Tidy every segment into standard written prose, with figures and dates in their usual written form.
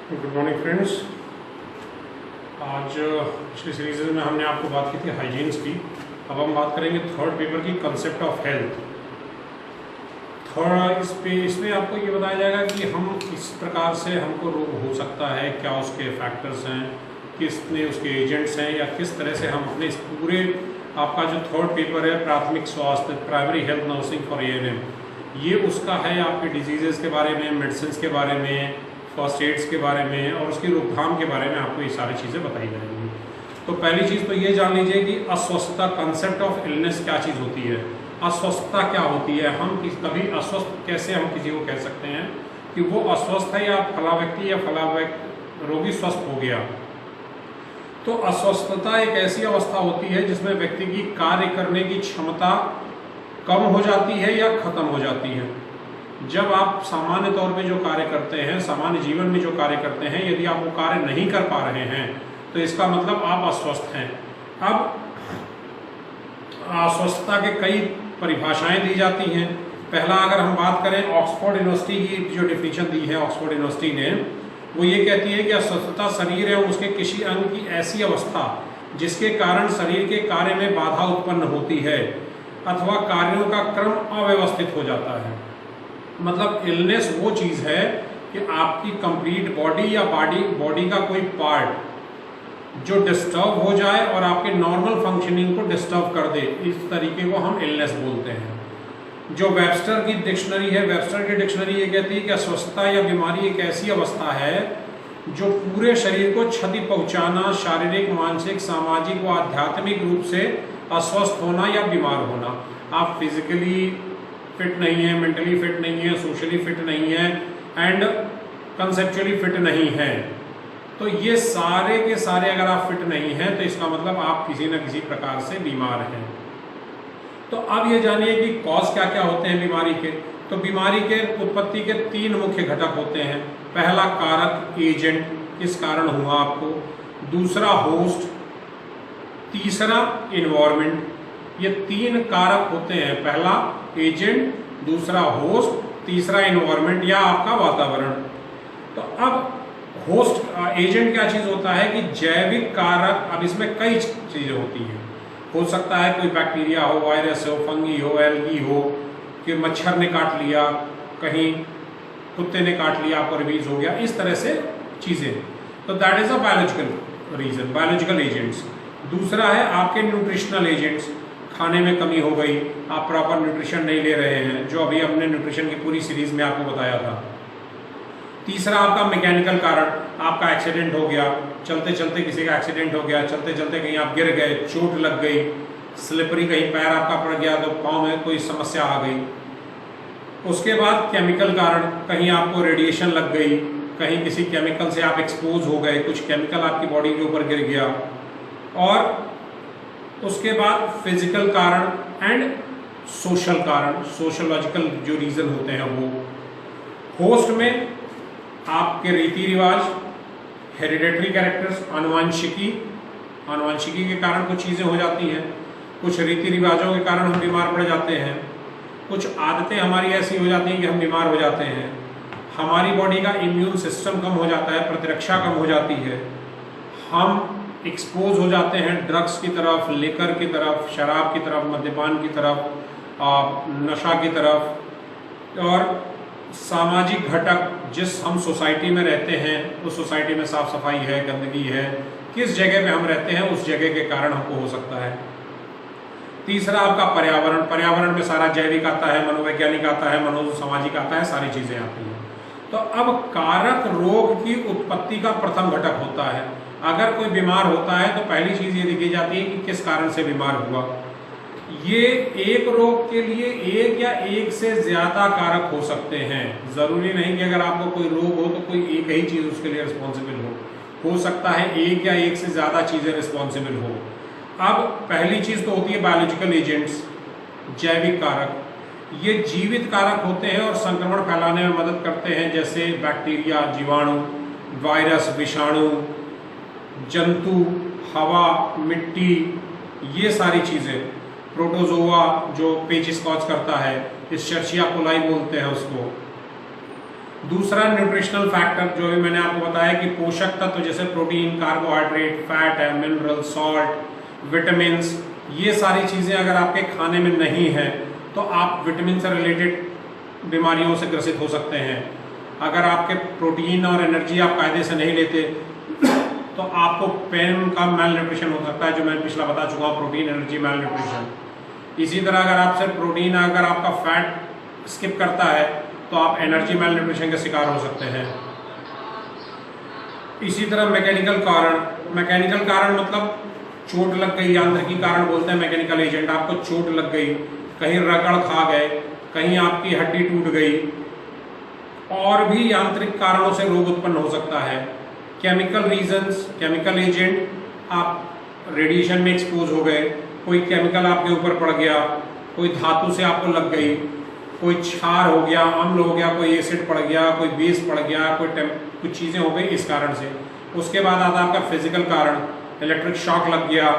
Good morning friends. आज पिछली series में हमने आपको बात की थी हाइजीन्स की। अब हम बात करेंगे थर्ड पेपर की कंसेप्ट ऑफ हेल्थ। थर्ड इसमें आपको ये बताया जाएगा कि हम किस प्रकार से हमको रोग हो सकता है, क्या उसके फैक्टर्स हैं, कितने उसके एजेंट्स हैं, या किस तरह से हम अपने इस पूरे आपका जो थर्ड पेपर है प्राथमिक स्वास्थ्य primary health nursing for ANM, ये उसका है आपके डिजीज़ के बारे में, मेडिसिन के बारे में, फर्स्ट एड्स के बारे में और उसकी रोकथाम के बारे में आपको ये सारी चीज़ें बताई जाएंगी। तो पहली चीज़ तो ये जान लीजिए कि अस्वस्थता, कंसेप्ट ऑफ इलनेस क्या चीज़ होती है, अस्वस्थता क्या होती है, हम कभी अस्वस्थ कैसे हम किसी को कह सकते हैं कि वो अस्वस्थ है या फला व्यक्ति या फला रोगी स्वस्थ हो गया। तो अस्वस्थता एक ऐसी अवस्था होती है जिसमें व्यक्ति की कार्य करने की क्षमता कम हो जाती है या खत्म हो जाती है। जब आप सामान्य तौर पे जो कार्य करते हैं, सामान्य जीवन में जो कार्य करते हैं, यदि आप वो कार्य नहीं कर पा रहे हैं तो इसका मतलब आप अस्वस्थ हैं। अब अस्वस्थता के कई परिभाषाएं दी जाती हैं। पहला अगर हम बात करें ऑक्सफोर्ड यूनिवर्सिटी की जो डिफिनीशन दी है ऑक्सफोर्ड यूनिवर्सिटी ने, वो ये कहती है कि अस्वस्थता शरीर एवं उसके किसी अंग की ऐसी अवस्था जिसके कारण शरीर के कार्य में बाधा उत्पन्न होती है अथवा कार्यों का क्रम अव्यवस्थित हो जाता है। मतलब इलनेस वो चीज़ है कि आपकी कंप्लीट बॉडी या बॉडी का कोई पार्ट जो डिस्टर्ब हो जाए और आपके नॉर्मल फंक्शनिंग को डिस्टर्ब कर दे, इस तरीके को हम इलनेस बोलते हैं। जो वेबस्टर की डिक्शनरी है, वेबस्टर की डिक्शनरी ये कहती है कि अस्वस्थता या बीमारी एक ऐसी अवस्था है जो पूरे शरीर को क्षति पहुंचाना, शारीरिक, मानसिक, सामाजिक व आध्यात्मिक रूप से अस्वस्थ होना या बीमार होना। आप फिजिकली फिट नहीं है, मेंटली फिट नहीं है, सोशली फिट नहीं है एंड कंसेप्चुअली फिट नहीं है। तो ये सारे के सारे अगर आप फिट नहीं हैं तो इसका मतलब आप किसी न किसी प्रकार से बीमार हैं। तो अब ये जानिए कि कॉज क्या क्या होते हैं बीमारी के। तो बीमारी के उत्पत्ति के 3 मुख्य घटक होते हैं। पहला कारक, एजेंट, किस कारण हुआ आपको, दूसरा होस्ट, तीसरा इन्वायरमेंट। ये 3 कारक होते हैं, पहला एजेंट, दूसरा होस्ट, तीसरा इन्वायरमेंट या आपका वातावरण। तो अब होस्ट एजेंट क्या चीज होता है कि जैविक कारक। अब इसमें कई चीजें होती हैं, हो सकता है कोई बैक्टीरिया हो, वायरस हो, फंगी हो, एल्गी हो, कि मच्छर ने काट लिया, कहीं कुत्ते ने काट लिया, आपको रिलीज हो गया, इस तरह से चीजें। तो that is a biological reason, biological agents. दूसरा है आपके न्यूट्रिशनल एजेंट्स, खाने में कमी हो गई, आप प्रॉपर न्यूट्रिशन नहीं ले रहे हैं, जो अभी हमने न्यूट्रिशन की पूरी सीरीज में आपको बताया था। तीसरा आपका मैकेनिकल कारण, आपका एक्सीडेंट हो गया, चलते चलते किसी का एक्सीडेंट हो गया, चलते चलते कहीं आप गिर गए, चोट लग गई, स्लिपरी कहीं पैर आपका पड़ गया तो पाँव में कोई समस्या आ गई। उसके बाद केमिकल कारण, कहीं आपको रेडिएशन लग गई, कहीं किसी केमिकल से आप एक्सपोज हो गए, कुछ केमिकल आपकी बॉडी के ऊपर गिर गया। और उसके बाद फिजिकल कारण एंड सोशल कारण, सोशोलॉजिकल जो रीजन होते हैं वो। होस्ट में आपके रीति रिवाज, हेरिडेटरी कैरेक्टर्स, आनुवंशिकी के कारण कुछ चीज़ें हो जाती हैं, कुछ रीति रिवाजों के कारण हम बीमार पड़ जाते हैं, कुछ आदतें हमारी ऐसी हो जाती हैं कि हम बीमार हो जाते हैं, हमारी बॉडी का इम्यून सिस्टम कम हो जाता है, प्रतिरक्षा कम हो जाती है, हम एक्सपोज हो जाते हैं ड्रग्स की तरफ, लेकर की तरफ, शराब की तरफ, मद्यपान की तरफ, नशा की तरफ। और सामाजिक घटक, जिस हम सोसाइटी में रहते हैं उस सोसाइटी में साफ सफाई है, गंदगी है, किस जगह पे हम रहते हैं उस जगह के कारण हमको हो सकता है। तीसरा आपका पर्यावरण, पर्यावरण में सारा जैविक आता है, मनोवैज्ञानिक आता है, मनोसामाजिक आता है, सारी चीजें आती हैं। तो अब कारक रोग की उत्पत्ति का प्रथम घटक होता है। अगर कोई बीमार होता है तो पहली चीज ये देखी जाती है कि किस कारण से बीमार हुआ। ये एक रोग के लिए एक या एक से ज्यादा कारक हो सकते हैं। जरूरी नहीं कि अगर आपको कोई रोग हो तो कोई एक ही चीज उसके लिए रिस्पॉन्सिबल हो सकता है एक या एक से ज्यादा चीजें रिस्पॉन्सिबल हो। अब पहली चीज तो होती है बायोलॉजिकल एजेंट्स, जैविक कारक। ये जीवित कारक होते हैं और संक्रमण फैलाने में मदद करते हैं, जैसे बैक्टीरिया, जीवाणु, वायरस, विषाणु, जंतु, हवा, मिट्टी, ये सारी चीजें। प्रोटोजोआ जो पेचिस कॉज करता है, इस शर्शिया कोलाई बोलते हैं उसको। दूसरा न्यूट्रिशनल फैक्टर जो भी मैंने आपको बताया कि पोषक तत्व जैसे प्रोटीन, कार्बोहाइड्रेट, फैट है, मिनरल, सॉल्ट, विटामिन्स, ये सारी चीज़ें अगर आपके खाने में नहीं है तो आप विटामिन से रिलेटेड बीमारियों से ग्रसित हो सकते हैं। अगर आपके प्रोटीन और एनर्जी आप कायदे से नहीं लेते तो आपको पेन का मैल न्यूट्रिशन हो सकता है, जो मैं पिछला बता चुका हूँ, प्रोटीन एनर्जी मैल न्यूट्रिशन। इसी तरह अगर आप सिर्फ प्रोटीन, अगर आपका फैट स्किप करता है तो आप एनर्जी मैल न्यूट्रिशन के शिकार हो सकते हैं। इसी तरह मैकेनिकल कारण मतलब चोट लग गई, यांत्रिकी कारण बोलते हैं मैकेनिकल एजेंट। आपको चोट लग गई, कहीं रगड़ खा गए, कहीं आपकी हड्डी टूट गई, और भी यांत्रिक कारणों से रोग उत्पन्न हो सकता है। केमिकल रीजंस, केमिकल एजेंट, आप रेडिएशन में एक्सपोज हो गए, कोई केमिकल आपके ऊपर पड़ गया, कोई धातु से आपको लग गई, कोई क्षार हो गया, अम्ल हो गया, कोई एसिड पड़ गया, कोई बेस पड़ गया, कुछ चीज़ें हो गई इस कारण से। उसके बाद आता है आपका फिजिकल कारण, इलेक्ट्रिक शॉक लग गया,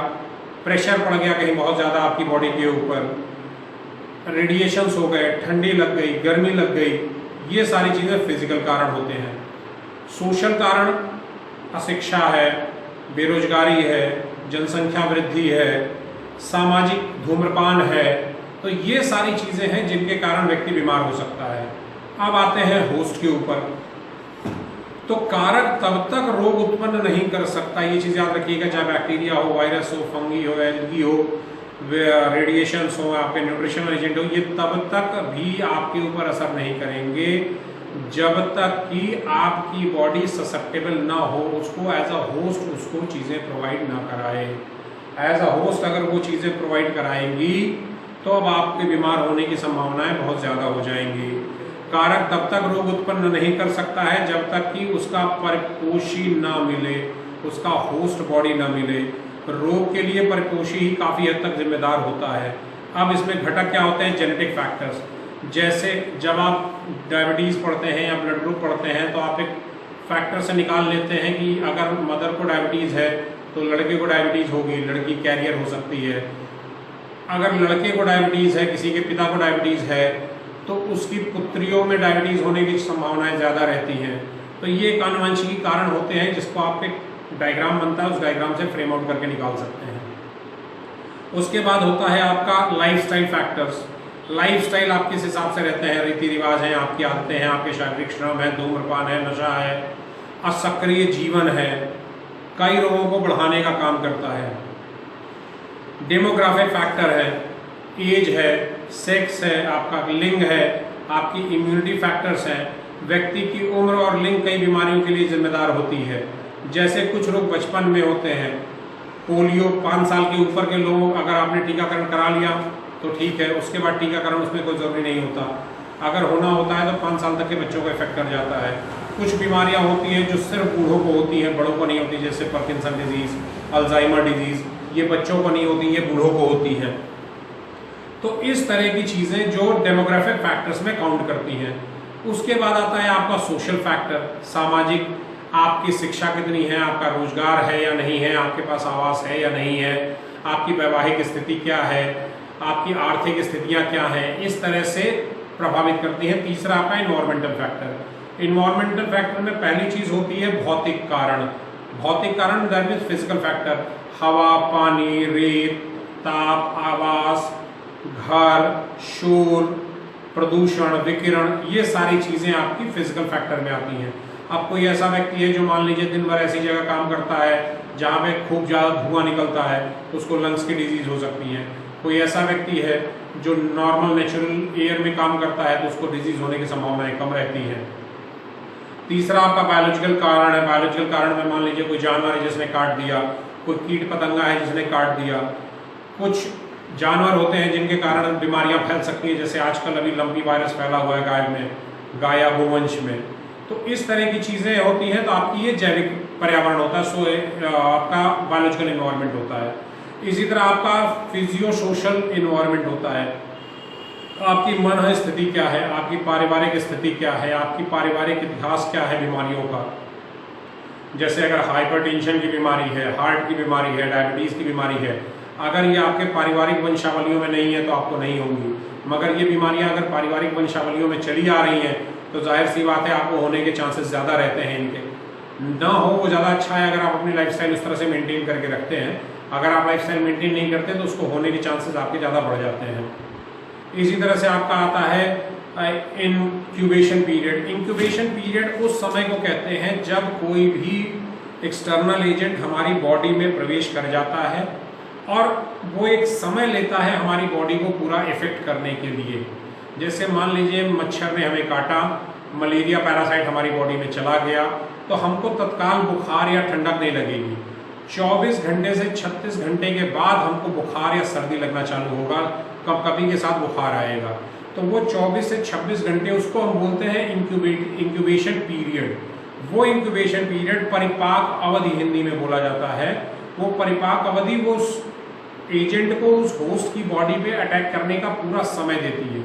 प्रेशर पड़ गया कहीं बहुत ज़्यादा आपकी बॉडी के ऊपर, रेडिएशंस हो गए, ठंडी लग गई, गर्मी लग गई, ये सारी चीज़ें फिजिकल कारण होते हैं। सोशल कारण अशिक्षा है, बेरोजगारी है, जनसंख्या वृद्धि है, सामाजिक धूम्रपान है, तो ये सारी चीज़ें हैं जिनके कारण व्यक्ति बीमार हो सकता है। अब आते हैं होस्ट के ऊपर। तो कारक तब तक रोग उत्पन्न नहीं कर सकता, ये चीज़ याद रखिएगा, चाहे बैक्टीरिया हो, वायरस हो, फंगी हो, एल्गी हो, रेडिएशंस हो, आपके न्यूट्रिशनल एजेंट हो, ये तब तक भी आपके ऊपर असर नहीं करेंगे जब तक कि आपकी बॉडी ससेप्टेबल ना हो, उसको एज अ होस्ट उसको चीज़ें प्रोवाइड ना कराए। एज अ होस्ट अगर वो चीज़ें प्रोवाइड कराएंगी तो अब आपके बीमार होने की संभावनाएं बहुत ज़्यादा हो जाएंगी। कारक तब तक रोग उत्पन्न नहीं कर सकता है जब तक कि उसका परिपोषी ना मिले, उसका होस्ट बॉडी ना मिले। रोग के लिए परिपोषी ही काफ़ी हद तक जिम्मेदार होता है। अब इसमें घटक क्या होते हैं? Genetic factors. जैसे जब आप डायबिटीज़ पढ़ते हैं या ब्लड ग्रुप पढ़ते हैं तो आप एक फैक्टर से निकाल लेते हैं कि अगर मदर को डायबिटीज़ है तो लड़के को डायबिटीज़ होगी, लड़की कैरियर हो सकती है। अगर लड़के को डायबिटीज़ है, किसी के पिता को डायबिटीज़ है, तो उसकी पुत्रियों में डायबिटीज़ होने की संभावनाएं ज़्यादा रहती हैं। तो ये एक आनुवंशिकी कारण होते हैं जिसको आप एक डायग्राम बनता है, उस डायग्राम से फ्रेम आउट करके निकाल सकते हैं। उसके बाद होता है आपका लाइफस्टाइल फैक्टर्स। लाइफस्टाइल आप किस हिसाब से रहते हैं, रीति रिवाज हैं, आपकी आदतें हैं, आपके शारीरिक श्रम है, धूम्रपान है, नशा है, असक्रिय जीवन है, कई रोगों को बढ़ाने का काम करता है। डेमोग्राफिक फैक्टर है, एज है, सेक्स है, आपका लिंग है, आपकी इम्यूनिटी फैक्टर्स हैं। व्यक्ति की उम्र और लिंग कई बीमारियों के लिए जिम्मेदार होती है। जैसे कुछ लोग बचपन में होते हैं, पोलियो 5 साल के ऊपर के लोग अगर आपने टीकाकरण करा लिया तो ठीक है, उसके बाद टीकाकरण उसमें कोई ज़रूरी नहीं होता। अगर होना होता है तो 5 साल तक के बच्चों को इफेक्ट कर जाता है। कुछ बीमारियां होती हैं जो सिर्फ बूढ़ों को होती हैं, बड़ों को नहीं होती, जैसे पार्किंसन डिजीज़, अल्जाइमर डिजीज़, ये बच्चों को नहीं होती, ये बूढ़ों को होती हैं। तो इस तरह की चीज़ें जो डेमोग्राफिक फैक्टर्स में काउंट करती हैं। उसके बाद आता है आपका सोशल फैक्टर, सामाजिक, आपकी शिक्षा कितनी है, आपका रोजगार है या नहीं है, आपके पास आवास है या नहीं है, आपकी वैवाहिक स्थिति क्या है, आपकी आर्थिक स्थितियाँ क्या हैं, इस तरह से प्रभावित करती हैं। तीसरा आपका इन्वायरमेंटल फैक्टर। इन्वायरमेंटल फैक्टर में पहली चीज़ होती है भौतिक कारण। भौतिक कारण दैट मीन्स फिजिकल फैक्टर, हवा, पानी, रेत, ताप, आवास, घर, शोर, प्रदूषण, विकिरण, ये सारी चीज़ें आपकी फिजिकल फैक्टर में आती हैं। अब कोई ऐसा व्यक्ति है जो मान लीजिए दिन भर ऐसी जगह काम करता है जहाँ पे खूब ज़्यादा धुआं निकलता है, उसको लंग्स की डिजीज़ हो सकती है। कोई ऐसा व्यक्ति है जो नॉर्मल नेचुरल एयर में काम करता है तो उसको डिजीज़ होने की संभावनाएं कम रहती हैं। तीसरा आपका बायोलॉजिकल कारण है। बायोलॉजिकल कारण में मान लीजिए कोई जानवर है जिसने काट दिया, कोई कीट पतंगा है जिसने काट दिया। कुछ जानवर होते हैं जिनके कारण बीमारियां फैल सकती हैं, जैसे आजकल अभी लंपी वायरस फैला हुआ है गाय में, गाय या गोवंश में। तो इस तरह की चीज़ें होती हैं। तो आपकी ये जैविक पर्यावरण होता है, सो आपका बायोलॉजिकल इन्वायरमेंट होता है। इसी तरह आपका फिजियो सोशल इन्वायरमेंट होता है। आपकी मन स्थिति क्या है, आपकी पारिवारिक स्थिति क्या है, आपकी पारिवारिक इतिहास क्या है बीमारियों का। जैसे अगर हाइपरटेंशन की बीमारी है, हार्ट की बीमारी है, डायबिटीज़ की बीमारी है, अगर ये आपके पारिवारिक वंशावलियों में नहीं है तो आपको नहीं होंगी। मगर ये बीमारियां अगर पारिवारिक वंशावलियों में चली आ रही हैं तो जाहिर सी बात है आपको होने के चांसेस ज़्यादा रहते हैं इनके। ना हो वो ज़्यादा अच्छा है अगर आप अपनी लाइफस्टाइल उस तरह से मेंटेन करके रखते हैं। अगर आप लाइफस्टाइल मेंटेन नहीं करते तो उसको होने के चांसेस आपके ज़्यादा बढ़ जाते हैं। इसी तरह से आपका आता है इंक्यूबेशन पीरियड। इंक्यूबेशन पीरियड उस समय को कहते हैं जब कोई भी एक्सटर्नल एजेंट हमारी बॉडी में प्रवेश कर जाता है और वो एक समय लेता है हमारी बॉडी को पूरा इफेक्ट करने के लिए। जैसे मान लीजिए मच्छर ने हमें काटा, मलेरिया पैरासाइट हमारी बॉडी में चला गया, तो हमको तत्काल बुखार या ठंडक नहीं लगेगी। 24 घंटे से 36 घंटे के बाद हमको बुखार या सर्दी लगना चालू होगा, कभी के साथ बुखार आएगा। तो वो 24 से 26 घंटे उसको हम बोलते हैं इंक्यूबेशन पीरियड। वो इंक्यूबेशन पीरियड परिपाक अवधि हिंदी में बोला जाता है। वो परिपाक अवधि वो उस एजेंट को उस होस्ट की बॉडी पे अटैक करने का पूरा समय देती है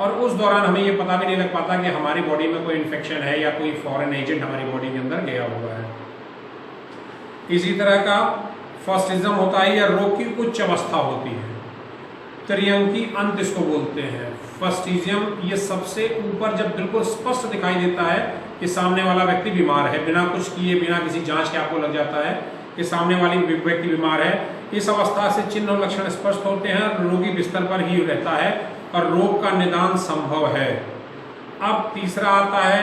और उस दौरान हमें ये पता भी नहीं लग पाता कि हमारी बॉडी में कोई इन्फेक्शन है या कोई फॉरेन एजेंट हमारी बॉडी के अंदर गया हुआ है। इसी तरह का फर्स्टिज्म होता है या रोग की उच्च अवस्था होती है। त्रिअंकी अंत इसको बोलते हैं। फर्स्टिज्म ये सबसे ऊपर जब बिल्कुल स्पष्ट दिखाई देता है कि सामने वाला व्यक्ति बीमार है, बिना कुछ किए बिना किसी जांच के आपको लग जाता है कि सामने वाली व्यक्ति बीमार है। इस अवस्था से चिन्ह और लक्षण स्पष्ट होते हैं, रोगी बिस्तर पर ही रहता है और रोग का निदान संभव है। अब तीसरा आता है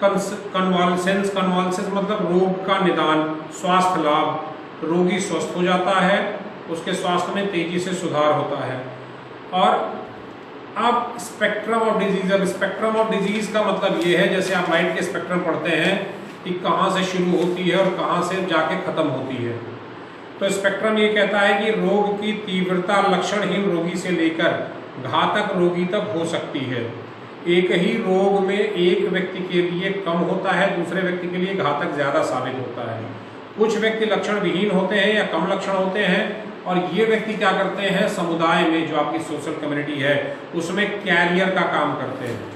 कन्वाल्सेंस। कन्वाल्सेंस मतलब रोग का निदान, स्वास्थ्य लाभ, रोगी स्वस्थ हो जाता है, उसके स्वास्थ्य में तेजी से सुधार होता है। और अब स्पेक्ट्रम ऑफ डिजीज। अब स्पेक्ट्रम ऑफ डिजीज का मतलब ये है जैसे आप लाइट के स्पेक्ट्रम पढ़ते हैं कि कहाँ से शुरू होती है और कहाँ से जाके खत्म होती है। तो स्पेक्ट्रम ये कहता है कि रोग की तीव्रता लक्षणहीन रोगी से लेकर घातक रोगी तक हो सकती है। एक ही रोग में एक व्यक्ति के लिए कम होता है, दूसरे व्यक्ति के लिए घातक ज्यादा साबित होता है। कुछ व्यक्ति लक्षण विहीन होते हैं या कम लक्षण होते हैं और ये व्यक्ति क्या करते हैं, समुदाय में जो आपकी सोशल कम्युनिटी है उसमें कैरियर का काम करते हैं।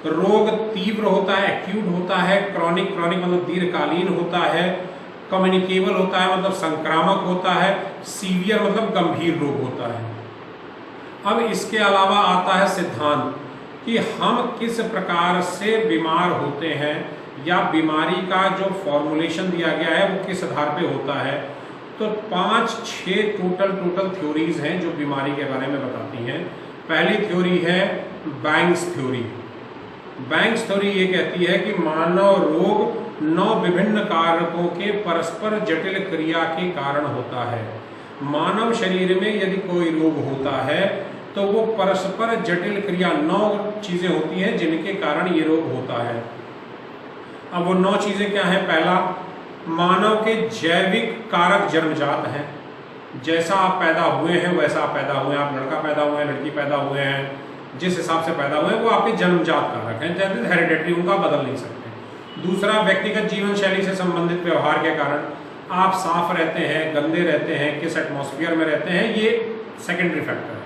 तो रोग तीव्र होता है, एक्यूट होता है, क्रॉनिक मतलब दीर्घकालीन होता है, कम्युनिकेबल होता है मतलब संक्रामक होता है, सीवियर मतलब गंभीर रोग होता है। अब इसके अलावा आता है सिद्धांत कि हम किस प्रकार से बीमार होते हैं या बीमारी का जो फॉर्मुलेशन दिया गया है वो किस आधार पे होता है। तो 5-6 टोटल थ्योरीज हैं जो बीमारी के बारे में बताती हैं। पहली थ्योरी है बैंक्स थ्योरी। बैंक्स थ्योरी ये कहती है कि मानव रोग 9 विभिन्न कारकों के परस्पर जटिल क्रिया के कारण होता है। मानव शरीर में यदि कोई रोग होता है तो वो परस्पर जटिल क्रिया 9 चीजें होती हैं जिनके कारण ये रोग होता है। अब वो 9 चीजें क्या हैं? पहला, मानव के जैविक कारक जन्मजात हैं। जैसा आप पैदा हुए हैं वैसा आप पैदा हुए हैं। आप लड़का पैदा हुए हैं, लड़की पैदा हुए हैं, जिस हिसाब से पैदा हुए हैं वो आपके जन्मजात कारक हैं, जैसे हेरिडेटरी, उनका बदल नहीं सकते। दूसरा, व्यक्तिगत जीवन शैली से संबंधित व्यवहार के कारण आप साफ रहते हैं, गंदे रहते हैं, किस एटमॉस्फेयर में रहते हैं, ये सेकेंडरी फैक्टर है।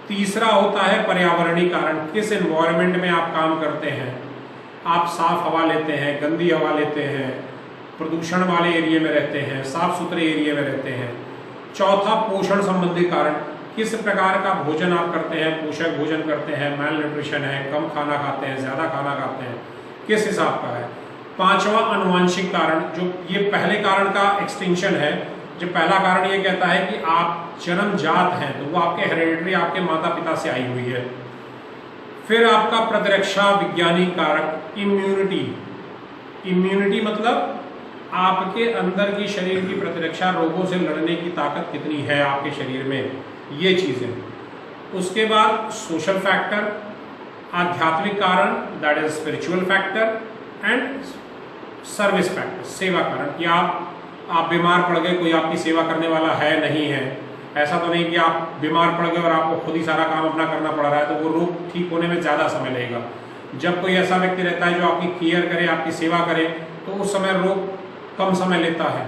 तीसरा होता है पर्यावरणीय कारण, किस एनवायरनमेंट में आप काम करते हैं, आप साफ हवा लेते हैं, गंदी हवा लेते हैं, प्रदूषण वाले एरिया में रहते हैं, साफ सुथरे एरिया में रहते हैं। चौथा, पोषण संबंधी कारण, किस प्रकार का भोजन आप करते हैं, पोषक भोजन करते हैं, मैल न्यूट्रिशन है, कम खाना खाते हैं, ज्यादा खाना खाते हैं, किस हिसाब का है। पांचवा, अनुवांशिक कारण, जो ये पहले कारण का एक्सटेंशन है। जो पहला कारण ये कहता है कि आप जन्मजात हैं तो वो आपके हेरिडिटरी, आपके माता पिता से आई हुई है। फिर आपका प्रतिरक्षा विज्ञानी कारक, इम्यूनिटी मतलब आपके अंदर की शरीर की प्रतिरक्षा, रोगों से लड़ने की ताकत कितनी है आपके शरीर में, ये चीजें। उसके बाद सोशल फैक्टर, आध्यात्मिक कारण, that is spiritual factor, and service factor, सेवा कारण, कि आप बीमार पड़ गए, कोई आपकी सेवा करने वाला है नहीं है। ऐसा तो नहीं कि आप बीमार पड़ गए और आपको खुद ही सारा काम अपना करना पड़ रहा है, तो वो रोग ठीक होने में ज़्यादा समय लगेगा। जब कोई ऐसा व्यक्ति रहता है जो आपकी केयर करे, आपकी सेवा करे, तो उस समय रोग कम समय लेता है।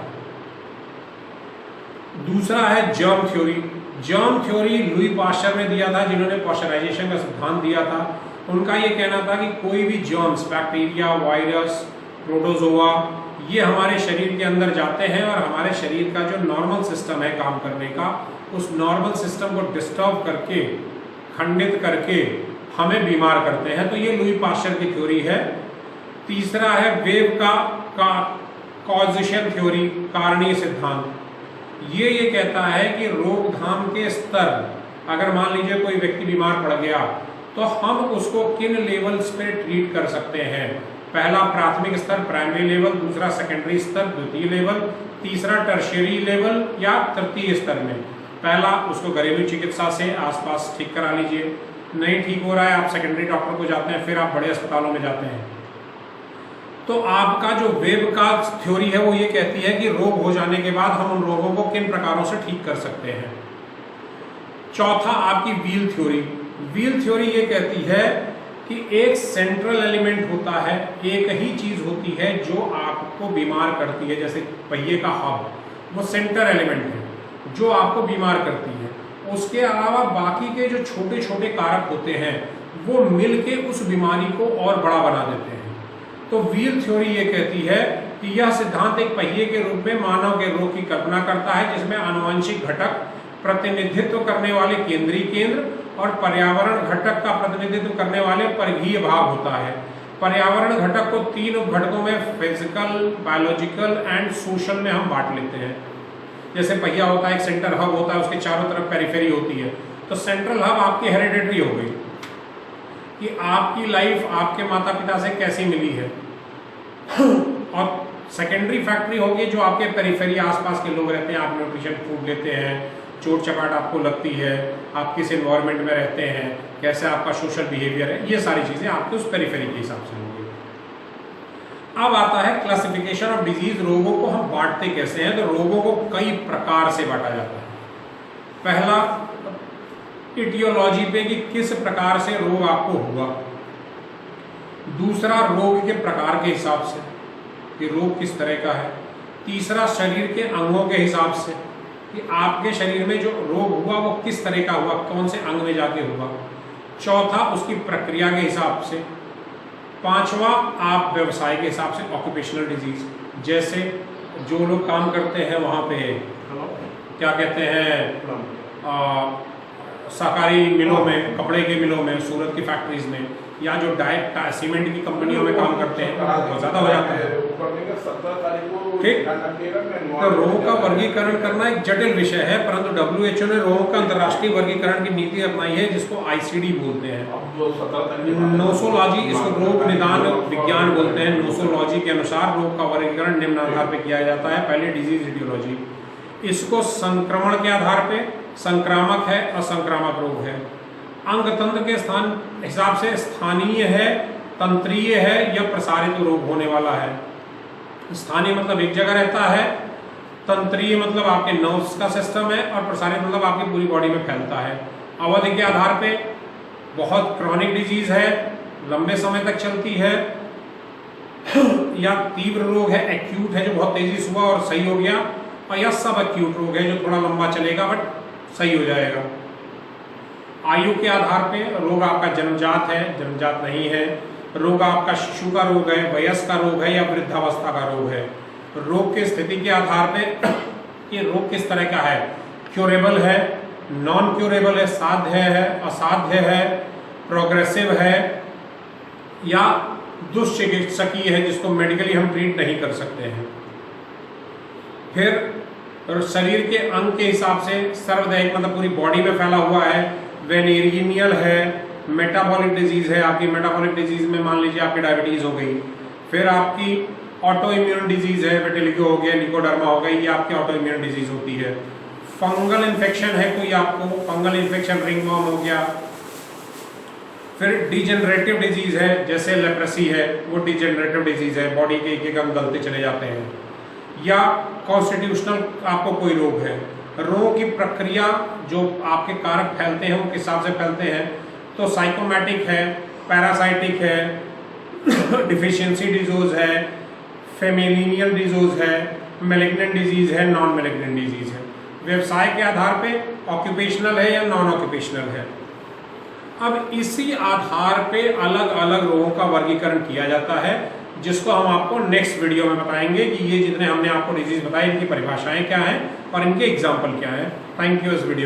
दूसरा है germ theory. Germ theory Louis Pasteur ने दिया था, जिन्होंने पाश्चराइजेशन का सिद्धांत दिया था। उनका ये कहना था कि कोई भी जर्म्स, बैक्टीरिया, वायरस, प्रोटोजोआ, ये हमारे शरीर के अंदर जाते हैं और हमारे शरीर का जो नॉर्मल सिस्टम है काम करने का, उस नॉर्मल सिस्टम को डिस्टर्ब करके, खंडित करके हमें बीमार करते हैं। तो ये लुई पास्चर की थ्योरी है। तीसरा है वेब का कॉजेशन थ्योरी, कारणीय सिद्धांत। ये कहता है कि रोकथाम के स्तर, अगर मान लीजिए कोई व्यक्ति बीमार पड़ गया तो हम उसको किन लेवल्स पे ट्रीट कर सकते हैं। पहला प्राथमिक स्तर प्राइमरी लेवल, दूसरा सेकेंडरी स्तर द्वितीय लेवल, तीसरा टर्शियरी लेवल या तृतीय स्तर में। पहला उसको घरेलू चिकित्सा से आसपास ठीक करा लीजिए, नहीं ठीक हो रहा है आप सेकेंडरी डॉक्टर को जाते हैं, फिर आप बड़े अस्पतालों में जाते हैं। तो आपका जो वेब का थ्योरी है वो ये कहती है कि रोग हो जाने के बाद हम उन रोगों को किन प्रकारों से ठीक कर सकते हैं। चौथा आपकी व्हील थ्योरी। व्हील थ्योरी ये कहती है कि एक सेंट्रल एलिमेंट होता है, एक ही चीज होती है जो आपको बीमार करती है, जैसे पहिए का हब, वो सेंटर एलिमेंट है जो आपको बीमार करती है। उसके अलावा बाकी के जो छोटे छोटे कारक होते हैं वो मिलके उस बीमारी को और बड़ा बना देते हैं। तो व्हील थ्योरी ये कहती है कि यह सिद्धांत एक पहिए के रूप में मानव के रोग की कल्पना करता है, जिसमें आनुवंशिक घटक, प्रतिनिधित्व करने वाले केंद्रीय केंद्र और पर्यावरण घटक का प्रतिनिधित्व करने वाले परिघीय भाग होता है। पर्यावरण घटक को 3 घटकों में फिजिकल, बायोलॉजिकल एंड सोशल में हम बांट लेते हैं। जैसे पहिया होता है, एक सेंटर हब होता है, उसके चारों तरफ पेरिफेरी होती है। तो सेंट्रल हब आपकी हेरिडेटरी हो गई कि आपकी लाइफ आपके माता पिता से कैसी मिली है, और सेकेंडरी फैक्टरी होगी जो आपके पेरिफेरी आसपास के लोग रहते हैं, आप न्यूट्रिशन फूड लेते हैं, चोट चपाट आपको लगती है, आप किस एनवायरनमेंट में रहते हैं, कैसे आपका सोशल बिहेवियर है, ये सारी चीजें आपके उस पेरिफेरी के हिसाब से होंगी। अब आता है क्लासिफिकेशन ऑफ डिजीज। रोगों को हम बांटते कैसे हैं? तो रोगों को कई प्रकार से बांटा जाता है। पहला इटियोलॉजी पे कि किस प्रकार से रोग आपको हुआ, दूसरा रोग के प्रकार के हिसाब से कि रोग किस तरह का है, तीसरा शरीर के अंगों के हिसाब से कि आपके शरीर में जो रोग हुआ वो किस तरह का हुआ, कौन से अंग में जाके हुआ, चौथा उसकी प्रक्रिया के हिसाब से, पांचवा आप व्यवसाय के हिसाब से ऑक्यूपेशनल डिजीज, जैसे जो लोग काम करते हैं वहाँ पे क्या कहते हैं सहकारी मिलों में, कपड़े के मिलों में, सूरत की फैक्ट्रीज में, या जो सीमेंट की कंपनियों में काम करते हैं बहुत ज़्यादा हो जाता है। ठीक, तो रोग का वर्गीकरण करना एक जटिल विषय है, परंतु WHO ने रोग का अंतर्राष्ट्रीय वर्गीकरण की नीति अपनाई है जिसको ICD बोलते हैं। नोसोलॉजी, इसको रोग निदान विज्ञान बोलते हैं। नोसोलॉजी के अनुसार रोग का वर्गीकरण निम्न आधार पर किया जाता है। पहले डिजीज इटियोलॉजी, इसको संक्रमण के आधार पे, संक्रामक है, असंक्रामक रोग है। अंग तंत्र के स्थान हिसाब से स्थानीय है, तंत्रीय है या प्रसारित रोग होने वाला है। स्थानीय मतलब एक जगह रहता है, तंत्रीय मतलब आपके नर्व्स का सिस्टम है, और प्रसारित मतलब आपकी पूरी बॉडी में फैलता है। अवधि के आधार पे बहुत क्रॉनिक डिजीज है, लंबे समय तक चलती है, या तीव्र रोग है, एक्यूट है जो बहुत तेजी से हुआ और सही हो गया, और या सब एक्यूट रोग है जो थोड़ा लंबा चलेगा बट सही हो जाएगा। आयु के आधार पे रोग आपका जन्मजात है, जन्मजात नहीं है, रोग आपका शिशु का रोग है, वयस्क का रोग है या वृद्धावस्था का रोग है। रोग की स्थिति के आधार पे ये रोग किस तरह का है, क्यूरेबल है, नॉन क्यूरेबल है, साध्य है, असाध्य है, प्रोग्रेसिव है या दुष्चिकित्सकीय है जिसको मेडिकली हम ट्रीट नहीं कर सकते हैं। फिर शरीर के अंग के हिसाब से सर्वदैहिक मतलब पूरी बॉडी में फैला हुआ है, वेनेरियनियल है, मेटाबॉलिक डिजीज है। आपकी मेटाबॉलिक डिजीज में मान लीजिए आपकी डायबिटीज हो गई, फिर आपकी ऑटो इम्यून डिजीज है, विटिलिगो हो गया, निकोडर्मा हो गई, ये आपकी ऑटो इम्यून डिजीज होती है। फंगल इन्फेक्शन है कोई, आपको फंगल इन्फेक्शन रिंगवॉर्म हो गया। फिर डिजेनरेटिव डिजीज है, जैसे लेप्रेसी है, वो डिजेनरेटिव डिजीज है, बॉडी के एक अंग गलते चले जाते हैं। या कॉन्स्टिट्यूशनल आपको कोई रोग है। रोग की प्रक्रिया जो आपके कारक फैलते हैं वो किस हिसाब से फैलते हैं, तो साइकोमैटिक है, पैरासाइटिक है, डिफिशियंसी डिजीज है, फेमिलिनियल डिजीज है, मैलिग्नेंट डिजीज है, नॉन मैलिग्नेंट डिजीज है। व्यवसाय के आधार पे ऑक्यूपेशनल है या नॉन ऑक्यूपेशनल है। अब इसी आधार पे अलग अलग रोगों का वर्गीकरण किया जाता है, जिसको हम आपको नेक्स्ट वीडियो में बताएंगे कि ये जितने हमने आपको डिजीज बताए इनकी परिभाषाएं क्या हैं और इनके एग्जाम्पल क्या हैं। थैंक यू इस वीडियो